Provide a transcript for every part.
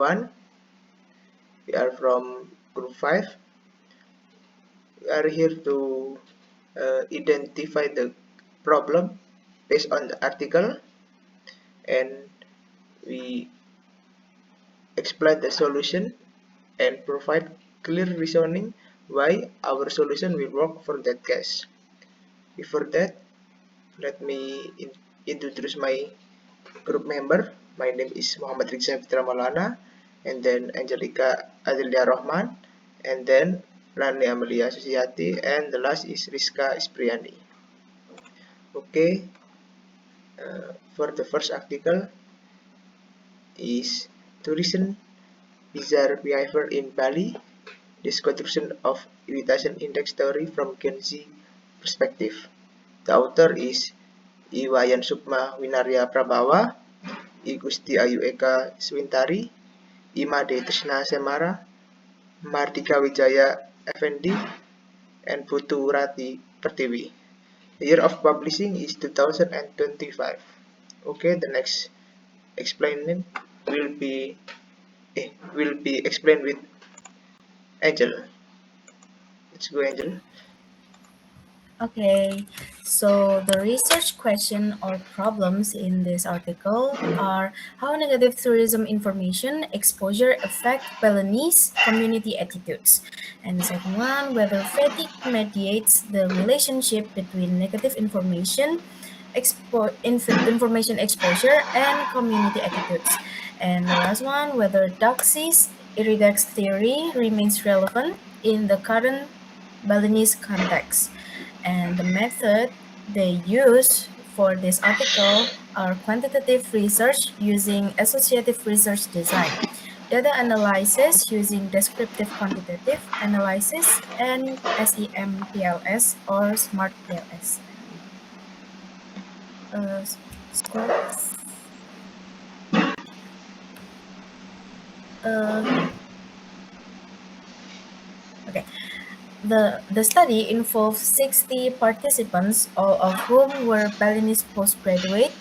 everyone. We are from Group 5. We are here to identify the problem based on the article, and we explain the solution and provide clear reasoning why our solution will work for that case. Before that, let me introduce my group member. My name is Muhammad Rizal Fitra Maulana, and then Angelica Adilia Rahman, and then Rani Amelia Susiati, and the last is Rizka Ispriani. Okay, for the first article is tourism bizarre behavior in Bali, description of irritation index theory from Gen Z perspective. The author is Iwayan Sukma Winarya Prabawa, I Gusti Ayu Eka Swintari, Imade Trisna Semara, Mardika Wijaya Effendi, and Putu Rati Pertiwi. The year of publishing is 2025. Okay, the next explainment will be explained with Angel. Let's go, Angel. Okay, so the research question or problems in this article are how negative tourism information exposure affect Balinese community attitudes. And the second one, whether fatigue mediates the relationship between negative information exposure and community attitudes. And the last one, whether Doxy's iridex theory remains relevant in the current Balinese context. And the method they use for this article are quantitative research using associative research design, data analysis using descriptive quantitative analysis, and SEM-PLS or SMART PLS. Scope. Okay. The study involved 60 participants, all of whom were Balinese postgraduate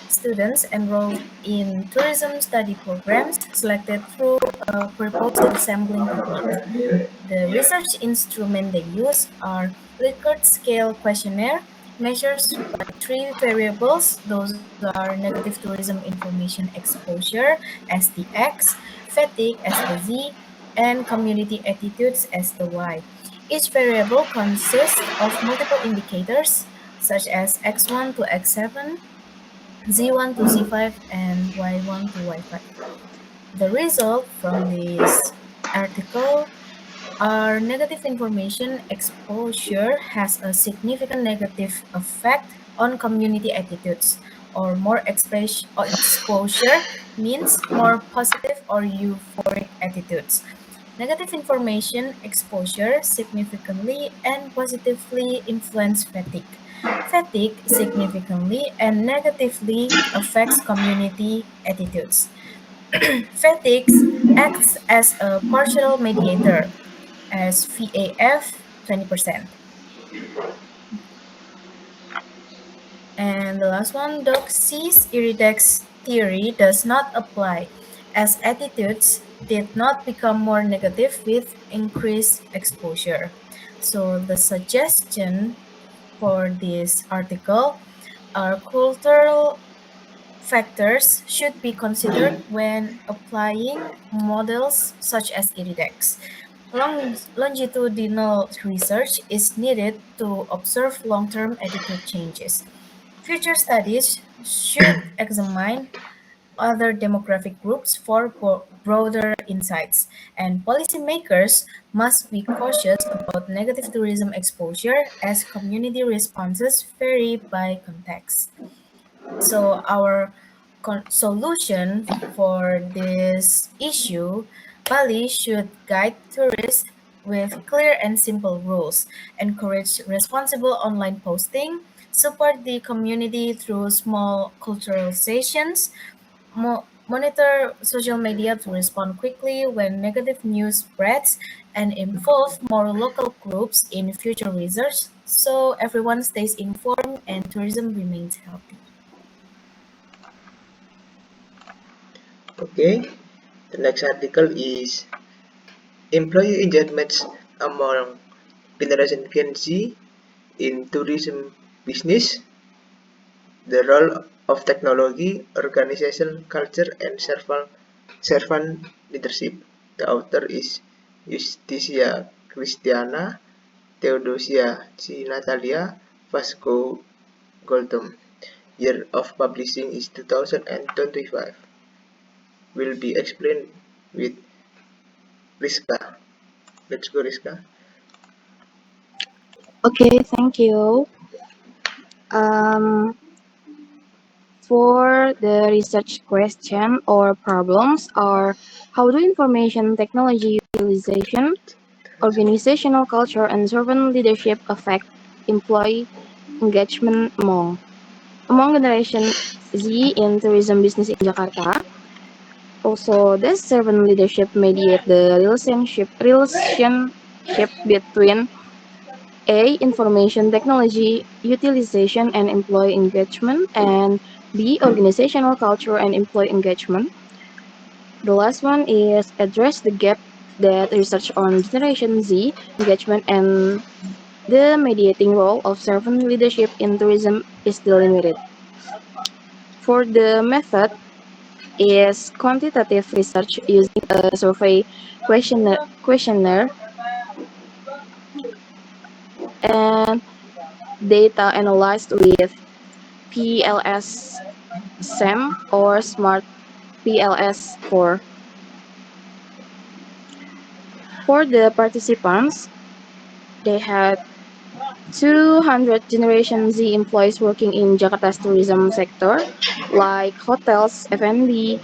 students enrolled in tourism study programs selected through a proposed sampling technique. The research instruments they use are Likert scale questionnaire, measures by three variables. Those are negative tourism information exposure as the X, fatigue as the Z, and community attitudes as the Y. Each variable consists of multiple indicators such as X1 to X7, Z1 to Z5, and Y1 to Y5. The result from this article are negative information exposure has a significant negative effect on community attitudes, or more exposure means more positive or euphoric attitudes. Negative information exposure significantly and positively influence fatigue. Fatigue significantly and negatively affects community attitudes. Fatigue acts as a partial mediator as VAF 20%. And the last one, Doxy's iridex theory does not apply as attitudes did not become more negative with increased exposure. So the suggestion for this article are cultural factors should be considered when applying models such as iridex. Longitudinal research is needed to observe long-term attitude changes. Future studies should examine other demographic groups for broader insights, and policymakers must be cautious about negative tourism exposure as community responses vary by context. So our solution for this issue, Bali should guide tourists with clear and simple rules, encourage responsible online posting, support the community through small cultural sessions, monitor social media to respond quickly when negative news spreads, and involve more local groups in future research so everyone stays informed and tourism remains healthy. Okay, The next article is employee engagements among Generation Gen Z in tourism business, the role of technology, organization culture, and servant leadership. The author is Justicia Christiana, Theodosia G. Natalia, Vasco Goldum. Year of publishing is 2025. Will be explained with Rizka. Let's go, Rizka. Okay, thank you. Um, for the research question or problems are how do information technology utilization, organizational culture, and servant leadership affect employee engagement among Generation Z in tourism business in Jakarta? Also, does servant leadership mediate the relationship between A. Information technology utilization and employee engagement, and B. Organizational culture and employee engagement? The last one is address the gap that research on Generation Z engagement and the mediating role of servant leadership in tourism is still limited. For the method is quantitative research using a survey questionnaire and data analyzed with PLS SAM or Smart PLS4. For the participants, they had 200 Generation Z employees working in Jakarta's tourism sector, like hotels, F&B,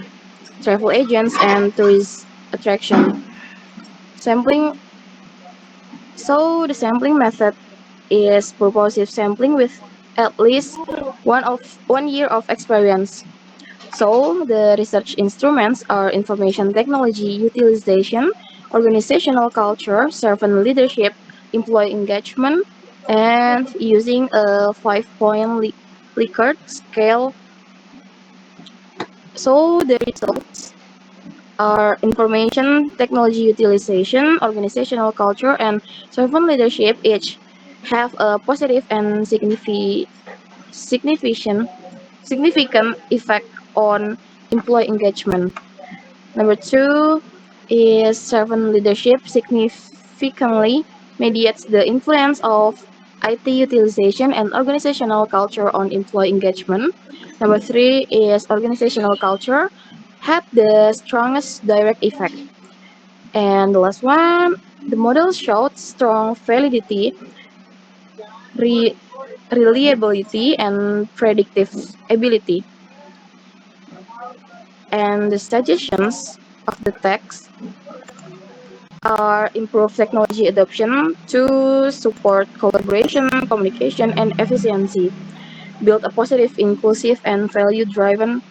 travel agents, and tourist attraction. Sampling. So the sampling method is purposive sampling with at least 1 year of experience. So the research instruments are information technology utilization, organizational culture, servant leadership, employee engagement, and using a 5-point Likert scale. So the results are information technology utilization, organizational culture, and servant leadership each have a positive and significant effect on employee engagement. Number two is servant leadership significantly mediates the influence of IT utilization and organizational culture on employee engagement. Number three is organizational culture had the strongest direct effect. And the last one, the model showed strong validity, re- reliability, and predictive ability. And the suggestions of the text are improve technology adoption to support collaboration, communication, and efficiency, build a positive, inclusive, and value-driven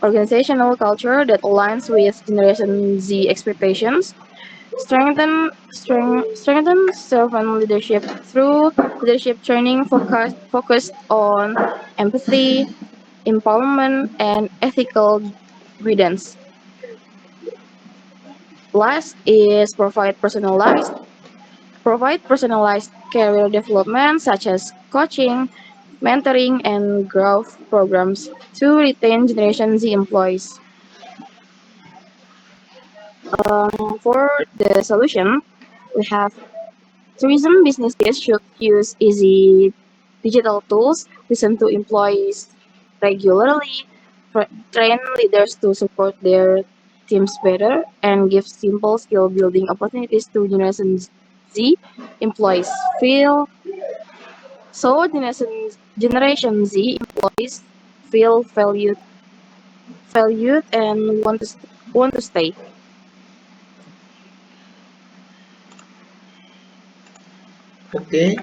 organizational culture that aligns with Generation Z expectations, strengthen servant leadership through leadership training focused on empathy, empowerment, and ethical guidance. Last is provide personalized career development such as coaching, mentoring, and growth programs to retain Generation Z employees. For the solution, we have tourism businesses should use easy digital tools, listen to employees regularly, train leaders to support their teams better, and give simple skill building opportunities to Generation Z employees. Generation Z employees feel valued and want to stay. Okay.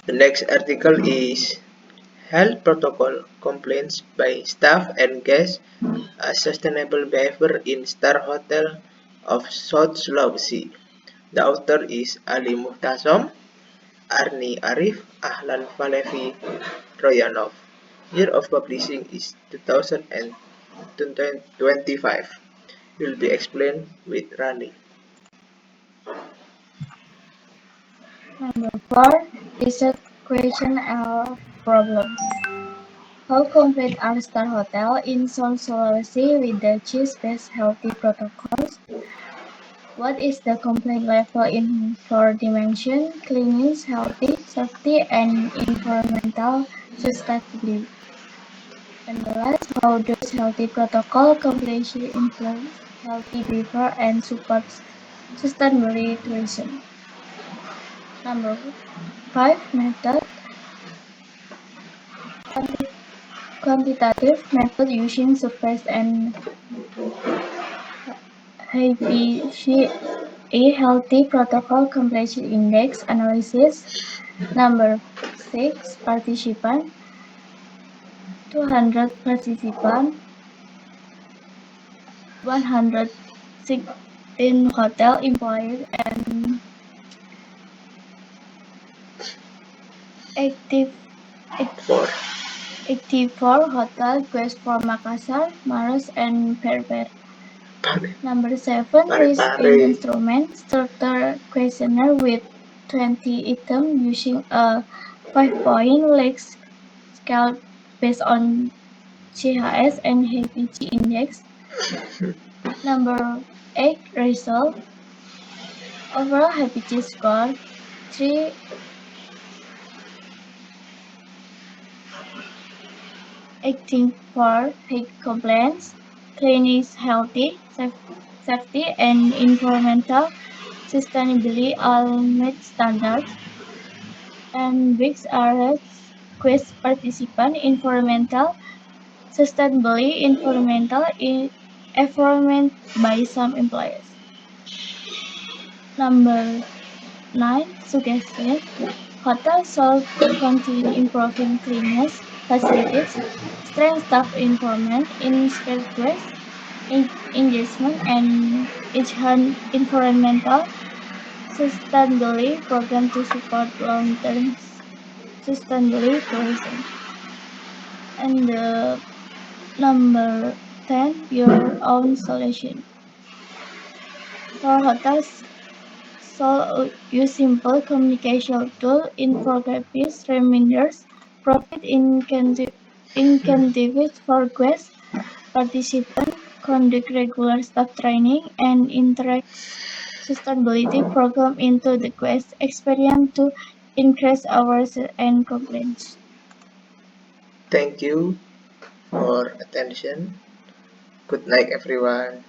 The next article is Health Protocol Complaints by Staff and Guests, a Sustainable Behavior in Star Hotel of South Sulawesi. The author is Ali Muhtasom, Arni Arif, Ahlan Falevi Royanov. Year of publishing is 2025. will be explained with Rani. Number 4. Research question or problems. How complete are Star Hotel in Seoul, Sulawesi with the cheese-based healthy protocols? What is the complaint level in 4 dimensions: cleanliness, healthy, safety, and environmental sustainability? And the last, how does healthy protocol completely influence healthy behavior and supports sustainable tourism? Number 5, method. Quantitative method using surveys and a healthy protocol completion index analysis. Number 6, participant. 200 participants, 116 hotel employees, and active 4. 84 hotel guests for Makassar, Maros, and Perber. Number 7, risk in instrument. Structure questionnaire with 20 items using a 5-point Likert scale based on CHS and HPG index. Number 8, result. Overall HPG score 3, 18 for hate complaints, cleanliness, healthy, safety, and environmental sustainability all met standards. And weeks are quiz participant environmental sustainability environmental environment by some employers. Number 9, suggestion. Hotel should continue improving cleanliness, facilities, strength staff environment, inspect waste, engagement, and enhance environmental sustainability program to support long-term sustainability tourism. And number 10, your own solution. For hotels, so use simple communication tool, infographics, reminders, profit incentives for guests, participants, conduct regular staff training, and interact sustainability program into the guest experience to increase hours and complaints. Thank you for attention. Good night, everyone.